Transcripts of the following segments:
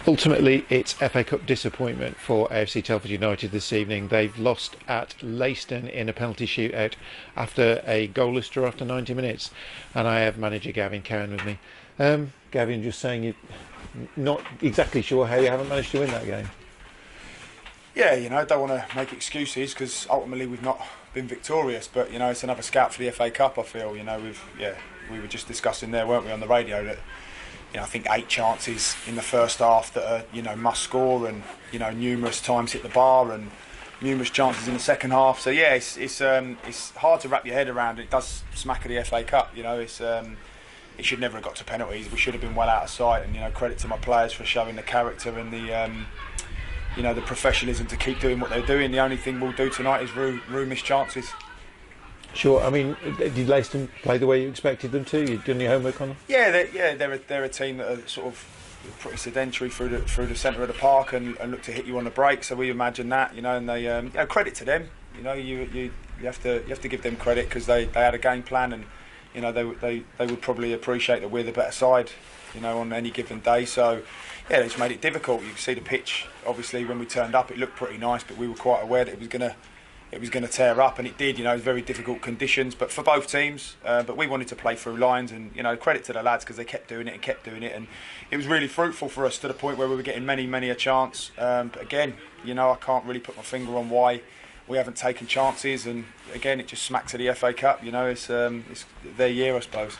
Ultimately, it's FA Cup disappointment for AFC Telford United this evening. They've lost at Leiston in a penalty shootout after a goalless draw after 90 minutes. And I have manager Gavin Cowan with me. Gavin, just saying you're not exactly sure how you haven't managed to win that game. Yeah, don't want to make excuses because ultimately we've not been victorious. But it's another scout for the FA Cup. I feel we were just discussing there, weren't we, on the radio that I think 8 chances in the first half that are must score, and numerous times hit the bar, and numerous chances in the second half. So yeah, it's hard to wrap your head around. It does smack of the FA Cup. It should never have got to penalties. We should have been well out of sight. And credit to my players for showing the character and the professionalism to keep doing what they're doing. The only thing we'll do tonight is rue missed chances. Sure. I mean, did Leiston play the way you expected them to? You've done your homework on them? Yeah, they're a team that are sort of pretty sedentary through the centre of the park and look to hit you on the break. So we imagine that, and they credit to them. You have to give them credit because they had a game plan, and they would probably appreciate that we're the better side, on any given day. So yeah, it's made it difficult. You can see the pitch. Obviously, when we turned up, it looked pretty nice, but we were quite aware that it was going to tear up, and it did. Very difficult conditions, but for both teams. But we wanted to play through lines, and credit to the lads because they kept doing it, and it was really fruitful for us to the point where we were getting many a chance. But again, I can't really put my finger on why we haven't taken chances, and again, it just smacks of the FA Cup. It's their year, I suppose.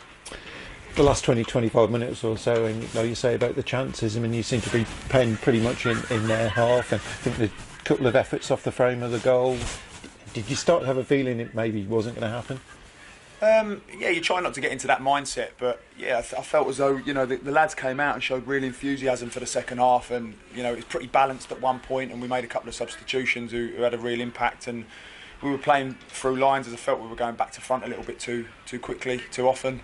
The last 20-25 minutes or so, and you say about the chances, I mean, you seem to be playing pretty much in their half, and I think the couple of efforts off the frame of the goal. Did you start to have a feeling it maybe wasn't going to happen? Yeah, you try not to get into that mindset, but yeah, I felt as though the lads came out and showed real enthusiasm for the second half, and it was pretty balanced at one point, and we made a couple of substitutions who had a real impact, and we were playing through lines as I felt we were going back to front a little bit too quickly, too often.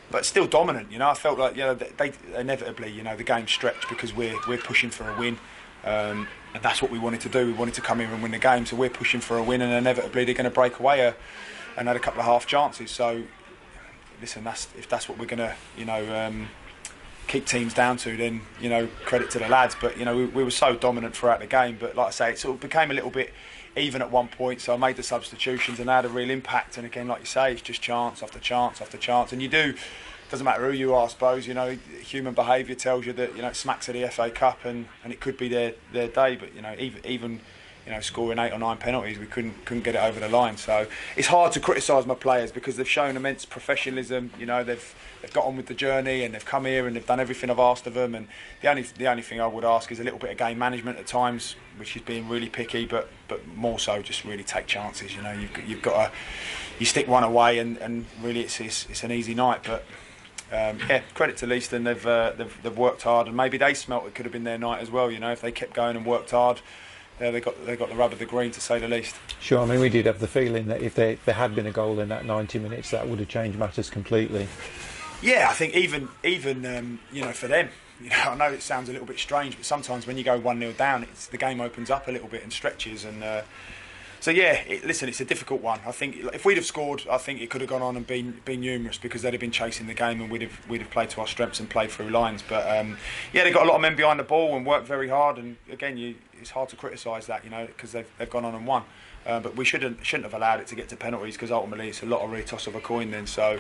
But still dominant, I felt like they inevitably, the game stretched because we're pushing for a win. And that's what we wanted to do. We wanted to come here and win the game, so we're pushing for a win, and inevitably they're going to break away and had a couple of half chances. So listen, if that's what we're going to keep teams down to, then credit to the lads. But we were so dominant throughout the game. But like I say, it sort of became a little bit even at one point. So I made the substitutions and they had a real impact. And again, like you say, it's just chance after chance after chance, and you do. Doesn't matter who you are, I suppose. Human behaviour tells you that it smacks of the FA Cup, and it could be their day. But even scoring 8 or 9 penalties, we couldn't get it over the line. So it's hard to criticise my players because they've shown immense professionalism. They've got on with the journey, and they've come here and they've done everything I've asked of them. And the only thing I would ask is a little bit of game management at times, which is being really picky, but more so just really take chances. You've got you stick one away, and really it's an easy night, but. Credit to Leiston. They've worked hard, and maybe they smelt it could have been their night as well. If they kept going and worked hard, they got the rub of the green, to say the least. Sure. I mean, we did have the feeling that if there had been a goal in that 90 minutes, that would have changed matters completely. Yeah, I think even for them, I know it sounds a little bit strange, but sometimes when you go 1-0 down, the game opens up a little bit and stretches, and. So yeah, listen, it's a difficult one. I think if we'd have scored, I think it could have gone on and been numerous because they'd have been chasing the game, and we'd have played to our strengths and played through lines. But they've got a lot of men behind the ball and worked very hard. And again, it's hard to criticise that, because they've gone on and won. But we shouldn't have allowed it to get to penalties because ultimately it's a lottery toss of a coin then. So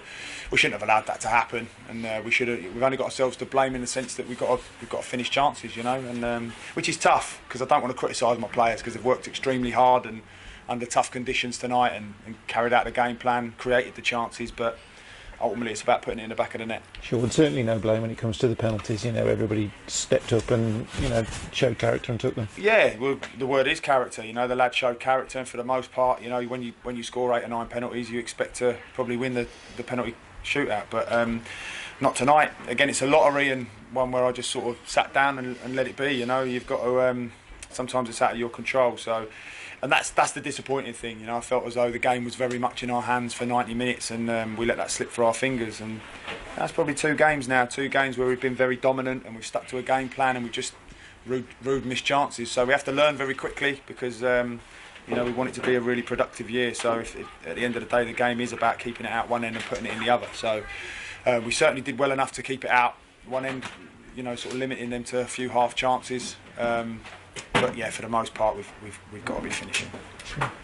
we shouldn't have allowed that to happen, and we've only got ourselves to blame in the sense that we've got to finish chances, and which is tough because I don't want to criticise my players because they've worked extremely hard and under tough conditions tonight and carried out the game plan, created the chances, but ultimately it's about putting it in the back of the net. Sure, and certainly no blame when it comes to the penalties. Everybody stepped up and showed character and took them. Yeah, well, the word is character. The lads showed character, and for the most part, when you score 8 or 9 penalties, you expect to probably win the penalty shootout, but not tonight. Again, it's a lottery, and one where I just sort of sat down and let it be. You've got to. Sometimes it's out of your control. So. And that's the disappointing thing. I felt as though the game was very much in our hands for 90 minutes, and we let that slip through our fingers. And that's probably 2 games now, 2 games where we've been very dominant and we've stuck to a game plan, and we've just rude missed chances. So we have to learn very quickly because we want it to be a really productive year. So if at the end of the day the game is about keeping it out one end and putting it in the other. So we certainly did well enough to keep it out one end. you know, sort of limiting them to a few half chances. But yeah, for the most part, we've got to be finishing.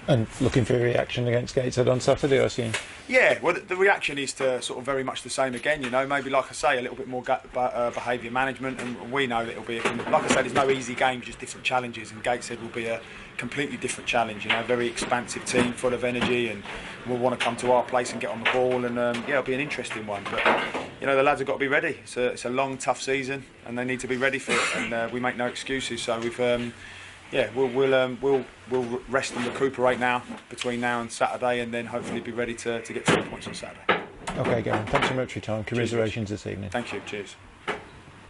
And looking for a reaction against Gateshead on Saturday, I assume. Yeah, well, the reaction is to sort of very much the same again. You know, maybe like I say, a little bit more behaviour management, and we know that it'll be like I said, there's no easy games, just different challenges, and Gateshead will be a completely different challenge. You know, a very expansive team, full of energy, and we'll want to come to our place and get on the ball, and yeah, it'll be an interesting one. But you know, the lads have got to be ready. It's a long, tough season, and they need to be ready for it. And we make no excuses. So we've. Yeah, we'll rest and recuperate now between now and Saturday, and then hopefully be ready to get 3 points on Saturday. Okay, Gavin, thanks so much for your time. Commiserations this evening. Thank you. Cheers.